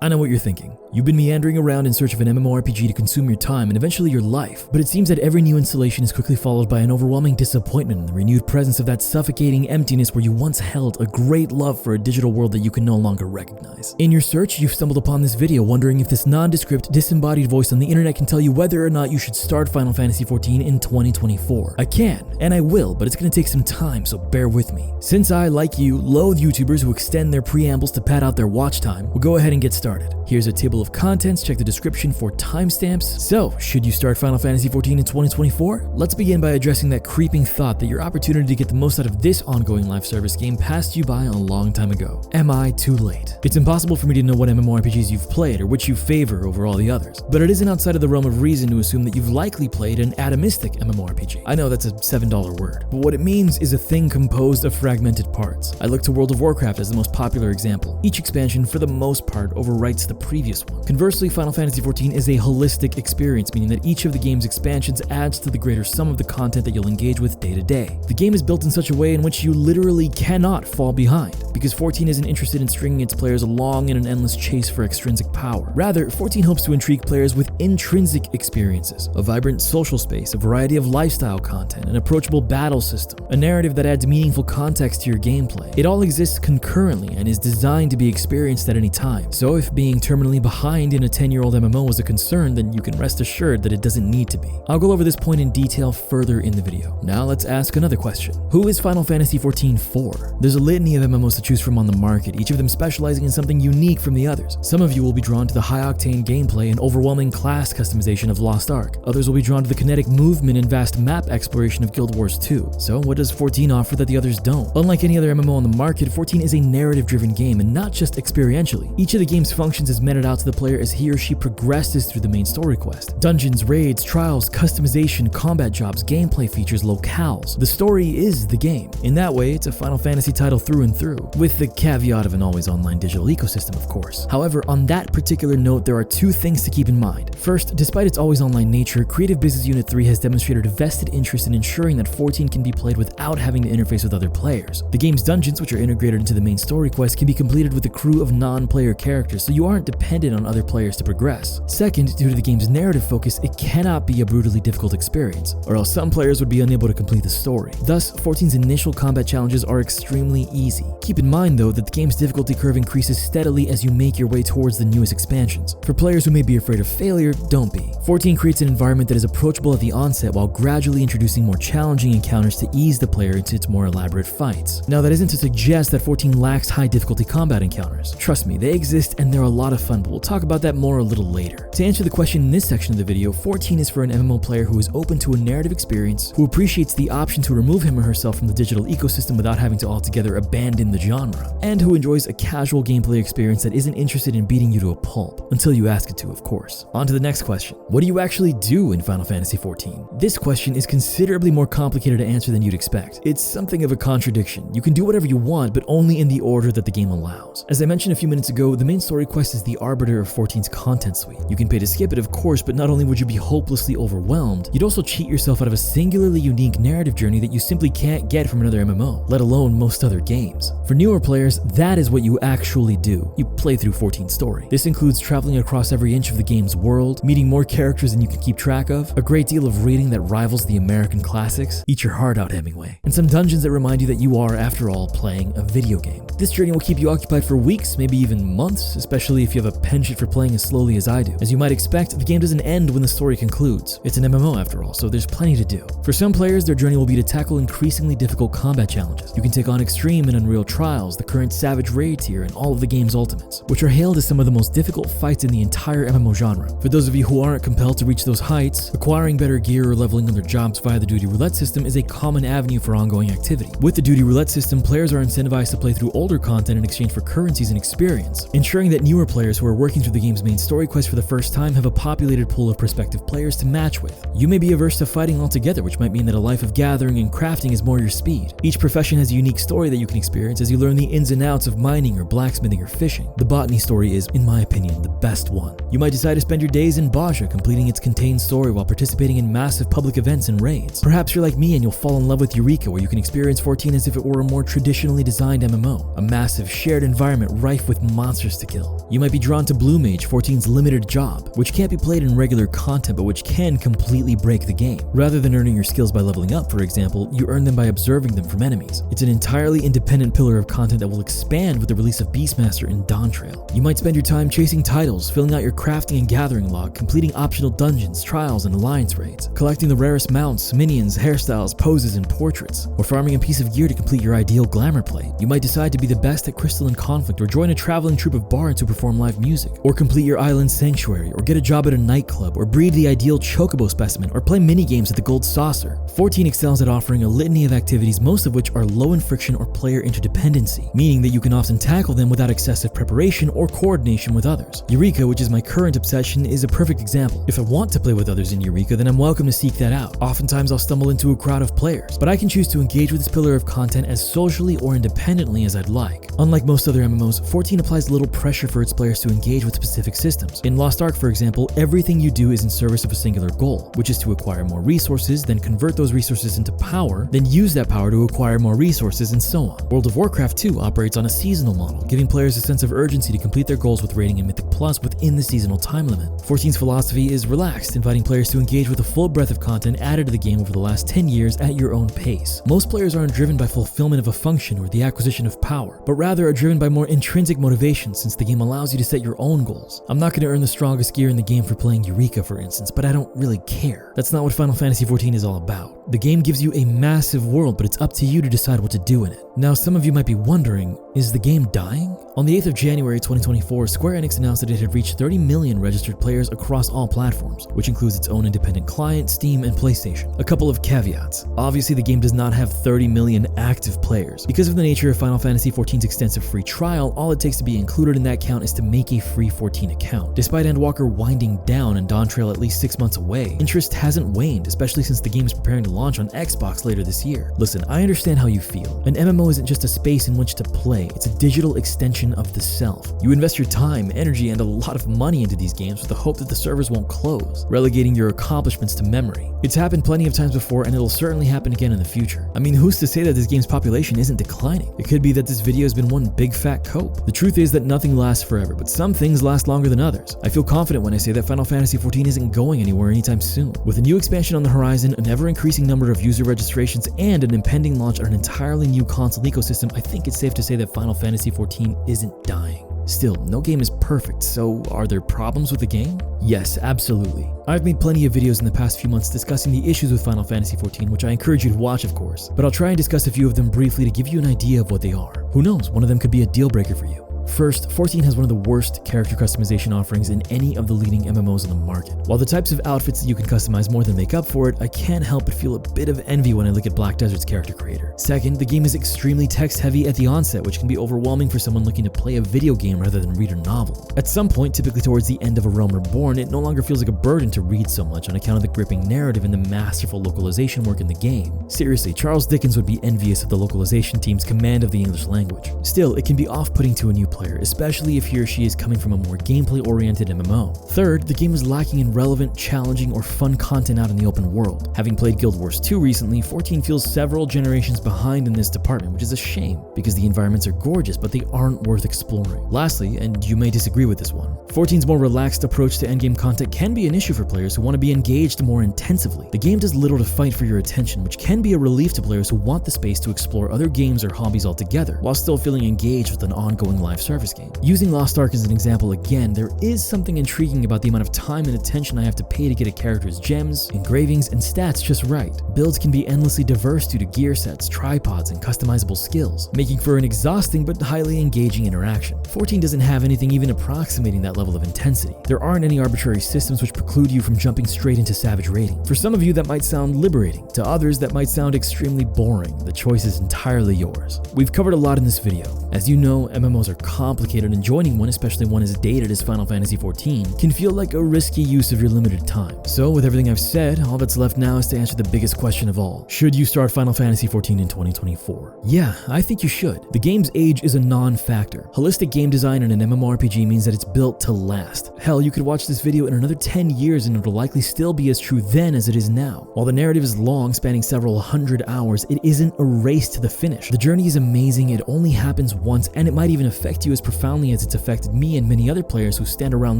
I know what you're thinking. You've been meandering around in search of an MMORPG to consume your time and eventually your life, but it seems that every new installation is quickly followed by an overwhelming disappointment in the renewed presence of that suffocating emptiness where you once held a great love for a digital world that you can no longer recognize. In your search, you've stumbled upon this video wondering if this nondescript, disembodied voice on the internet can tell you whether or not you should start Final Fantasy XIV in 2024. I can, and I will, but it's going to take some time, so bear with me. Since I, like you, loathe YouTubers who extend their preambles to pad out their watch time, we'll go ahead and get started. Here's a table of contents, check the description for timestamps. So, should you start Final Fantasy XIV in 2024? Let's begin by addressing that creeping thought that your opportunity to get the most out of this ongoing live service game passed you by a long time ago. Am I too late? It's impossible for me to know what MMORPGs you've played or which you favor over all the others, but it isn't outside of the realm of reason to assume that you've likely played an atomistic MMORPG. I know that's a $7 word, but what it means is a thing composed of fragmented parts. I look to World of Warcraft as the most popular example. Each expansion, for the most part, overwrites the previous one. Conversely, Final Fantasy XIV is a holistic experience, meaning that each of the game's expansions adds to the greater sum of the content that you'll engage with day to day. The game is built in such a way in which you literally cannot fall behind, because 14 isn't interested in stringing its players along in an endless chase for extrinsic power. Rather, 14 hopes to intrigue players with intrinsic experiences, a vibrant social space, a variety of lifestyle content, an approachable battle system, a narrative that adds meaningful context to your gameplay. It all exists concurrently and is designed to be experienced at any time. So if being terminally behind in a 10-year-old MMO was a concern, then you can rest assured that it doesn't need to be. I'll go over this point in detail further in the video. Now let's ask another question. Who is Final Fantasy XIV for? There's a litany of MMOs to choose from on the market, each of them specializing in something unique from the others. Some of you will be drawn to the high-octane gameplay and overwhelming class customization of Lost Ark. Others will be drawn to the kinetic movement and vast map exploration of Guild Wars 2. So what does 14 offer that the others don't? Unlike any other MMO on the market, 14 is a narrative-driven game and not just experientially. Each of the game's functions is meted out to the player as he or she progresses through the main story quest. Dungeons, raids, trials, customization, combat jobs, gameplay features, locales. The story is the game. In that way, it's a Final Fantasy title through and through, with the caveat of an always online digital ecosystem, of course. However, on that particular note, there are two things to keep in mind. First, despite its always online nature, Creative Business Unit 3 has demonstrated a vested interest in ensuring that 14 can be played without having to interface with other players. The game's dungeons, which are integrated into the main story quest, can be completed with a crew of non-player characters, so you aren't dependent on other players to progress. Second, due to the game's narrative focus, it cannot be a brutally difficult experience, or else some players would be unable to complete the story. Thus, 14's initial combat challenges are extremely easy. Keep in mind, though, that the game's difficulty curve increases steadily as you make your way towards the newest expansions. For players who may be afraid of failure, don't be. 14 creates an environment that is approachable at the onset while gradually introducing more challenging encounters to ease the player into its more elaborate fights. Now, that isn't to suggest that 14 lacks high difficulty combat encounters. Trust me, they exist and they're a lot of fun, but we'll talk about that more a little later. To answer the question in this section of the video, 14 is for an MMO player who is open to a narrative experience, who appreciates the option to remove him or herself from the digital ecosystem without having to altogether abandon the genre, and who enjoys a casual gameplay experience that isn't interested in beating you to a pulp, until you ask it to, of course. On to the next question. What do you actually do in Final Fantasy XIV? This question is considerably more complicated to answer than you'd expect. It's something of a contradiction. You can do whatever you want, but only in the order that the game allows. As I mentioned a few minutes ago, the main story quest is the arbiter of 14's content suite. You can pay to skip it, of course, but not only would you be hopelessly overwhelmed, you'd also cheat yourself out of a singularly unique narrative journey that you simply can't get from another MMO, let alone most other games. For newer players, that is what you actually do. You play through 14's story. This includes traveling across every inch of the game's world, meeting more characters than you can keep track of, a great deal of reading that rivals the American classics, eat your heart out Hemingway, and some dungeons that remind you that you are, after all, playing a video game. This journey will keep you occupied for weeks, maybe even months, especially if you have a penchant for playing as slowly as I do. As you might expect, the game doesn't end when the story concludes. It's an MMO after all, so there's plenty to do. For some players, their journey will be to tackle increasingly difficult combat challenges. You can take on Extreme and Unreal Trials, the current Savage Raid tier, and all of the game's ultimates, which are hailed as some of the most difficult fights in the entire MMO genre. For those of you who aren't compelled to reach those heights, acquiring better gear or leveling on their jobs via the Duty Roulette system is a common avenue for ongoing activity. With the Duty Roulette system, players are incentivized to play through older content in exchange for currencies and experience, ensuring that newer players who are working through the game's main story quest for the first time have a populated pool of prospective players to match with. You may be averse to fighting altogether, which might mean that a life of gathering and crafting is more your speed. Each profession has a unique story that you can experience as you learn the ins and outs of mining or blacksmithing or fishing. The botany story is, in my opinion, the best one. You might decide to spend your days in Baja completing its contained story while participating in massive public events and raids. Perhaps you're like me and you'll fall in love with Eureka, where you can experience 14 as if it were a more traditionally designed MMO, a massive shared environment rife with monsters to kill. You might be drawn to Blue Mage, 14's limited job, which can't be played in regular content but which can completely break the game. Rather than earning your skills by leveling up, for example, you earn them by observing them from enemies. It's an entirely independent pillar of content that will expand with the release of Beastmaster and Dawntrail. You might spend your time chasing titles, filling out your crafting and gathering log, completing optional dungeons, trials, and alliance raids, collecting the rarest mounts, minions, hairstyles, poses, and portraits, or farming a piece of gear to complete your ideal glamour plate. You might decide to be the best at Crystalline Conflict, or join a traveling troupe of bards who perform live music, or complete your island sanctuary, or get a job at a nightclub, or breed the ideal chocobo specimen, or play mini-games at the Gold Saucer. 14 excels at offering a litany of activities, most of which are low in friction or player interdependency, meaning that you can often tackle them without excessive preparation or coordination with others. Eureka, which is my current obsession, is a perfect example. If I want to play with others in Eureka, then I'm welcome to seek that out. Oftentimes I'll stumble into a crowd of players, but I can choose to engage with this pillar of content as socially or independently as I'd like. Unlike most other MMOs, 14 applies little pressure for its players to engage with specific systems. In Lost Ark, for example, everything you do is in service of a singular goal, which is to acquire more resources, then convert those resources into power, then use that power to acquire more resources, and so on. World of Warcraft 2 operates on a seasonal model, giving players a sense of urgency to complete their goals with rating and Mythic Plus within the seasonal time limit. 14's philosophy is relaxed, inviting players to engage with the full breadth of content added to the game over the last 10 years at your own pace. Most players aren't driven by fulfillment of a function or the acquisition of power, but rather are driven by more intrinsic motivation, since the game allows you to set your own goals. I'm not going to earn the strongest gear in the game for playing Eureka, for instance, but I don't really care. That's not what Final Fantasy XIV is all about. The game gives you a massive world, but it's up to you to decide what to do in it. Now, some of you might be wondering, is the game dying? On the 8th of January 2024, Square Enix announced that it had reached 30 million registered players across all platforms, which includes its own independent client, Steam, and PlayStation. A couple of caveats. Obviously, the game does not have 30 million active players. Because of the nature of Final Fantasy XIV's extensive free trial, all it takes to be included in that count is to make a free 14 account. Despite Endwalker winding down and Dawntrail at least 6 months away, interest hasn't waned, especially since the game is preparing to launch on Xbox later this year. Listen, I understand how you feel. An MMO isn't just a space in which to play, it's a digital extension of the self. You invest your time, energy, and a lot of money into these games with the hope that the servers won't close, relegating your accomplishments to memory. It's happened plenty of times before, and it'll certainly happen again in the future. I mean, who's to say that this game's population isn't declining? It could be that this video has been one big fat cope. The truth is that nothing lasts forever, but some things last longer than others. I feel confident when I say that Final Fantasy XIV isn't going anywhere anytime soon. With a new expansion on the horizon, an ever-increasing number of user registrations, and an impending launch on an entirely new console ecosystem, I think it's safe to say that Final Fantasy XIV isn't dying. Still, no game is perfect, so are there problems with the game? Yes, absolutely. I've made plenty of videos in the past few months discussing the issues with Final Fantasy XIV, which I encourage you to watch, of course, but I'll try and discuss a few of them briefly to give you an idea of what they are. Who knows, one of them could be a deal breaker for you. First, 14 has one of the worst character customization offerings in any of the leading MMOs on the market. While the types of outfits that you can customize more than make up for it, I can't help but feel a bit of envy when I look at Black Desert's character creator. Second, the game is extremely text heavy at the onset, which can be overwhelming for someone looking to play a video game rather than read a novel. At some point, typically towards the end of A Realm Reborn, it no longer feels like a burden to read so much on account of the gripping narrative and the masterful localization work in the game. Seriously, Charles Dickens would be envious of the localization team's command of the English language. Still, it can be off-putting to a new player, especially if he or she is coming from a more gameplay-oriented MMO. Third, the game is lacking in relevant, challenging, or fun content out in the open world. Having played Guild Wars 2 recently, 14 feels several generations behind in this department, which is a shame, because the environments are gorgeous, but they aren't worth exploring. Lastly, and you may disagree with this one, 14's more relaxed approach to endgame content can be an issue for players who want to be engaged more intensively. The game does little to fight for your attention, which can be a relief to players who want the space to explore other games or hobbies altogether, while still feeling engaged with an ongoing live service game. Using Lost Ark as an example again, there is something intriguing about the amount of time and attention I have to pay to get a character's gems, engravings, and stats just right. Builds can be endlessly diverse due to gear sets, tripods, and customizable skills, making for an exhausting but highly engaging interaction. 14 doesn't have anything even approximating that level of intensity. There aren't any arbitrary systems which preclude you from jumping straight into savage raiding. For some of you that might sound liberating, to others that might sound extremely boring. The choice is entirely yours. We've covered a lot in this video. As you know, MMOs are complicated, and joining one, especially one as dated as Final Fantasy XIV, can feel like a risky use of your limited time. So with everything I've said, all that's left now is to answer the biggest question of all. Should you start Final Fantasy XIV in 2024? Yeah, I think you should. The game's age is a non-factor. Holistic game design in an MMORPG means that it's built to last. Hell, you could watch this video in another 10 years and it'll likely still be as true then as it is now. While the narrative is long, spanning several hundred hours, it isn't a race to the finish. The journey is amazing, it only happens once, and it might even affect affect you as profoundly as it's affected me and many other players who stand around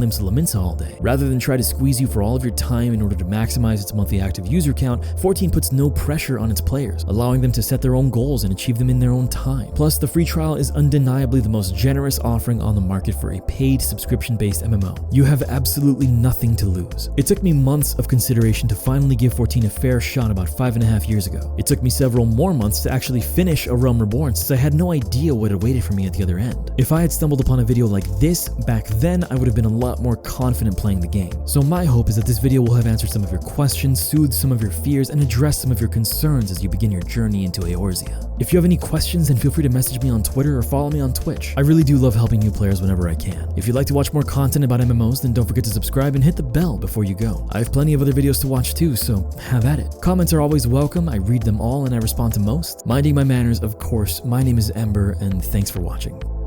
Limsa Lominsa all day. Rather than try to squeeze you for all of your time in order to maximize its monthly active user count, 14 puts no pressure on its players, allowing them to set their own goals and achieve them in their own time. Plus, the free trial is undeniably the most generous offering on the market for a paid subscription-based MMO. You have absolutely nothing to lose. It took me months of consideration to finally give 14 a fair shot about 5.5 years ago. It took me several more months to actually finish A Realm Reborn since I had no idea what awaited for me at the other end. If I had stumbled upon a video like this back then, I would have been a lot more confident playing the game. So my hope is that this video will have answered some of your questions, soothed some of your fears, and addressed some of your concerns as you begin your journey into Eorzea. If you have any questions, then feel free to message me on Twitter or follow me on Twitch. I really do love helping new players whenever I can. If you'd like to watch more content about MMOs, then don't forget to subscribe and hit the bell before you go. I have plenty of other videos to watch too, so have at it. Comments are always welcome, I read them all and I respond to most. Minding my manners, of course. My name is Ember, and thanks for watching.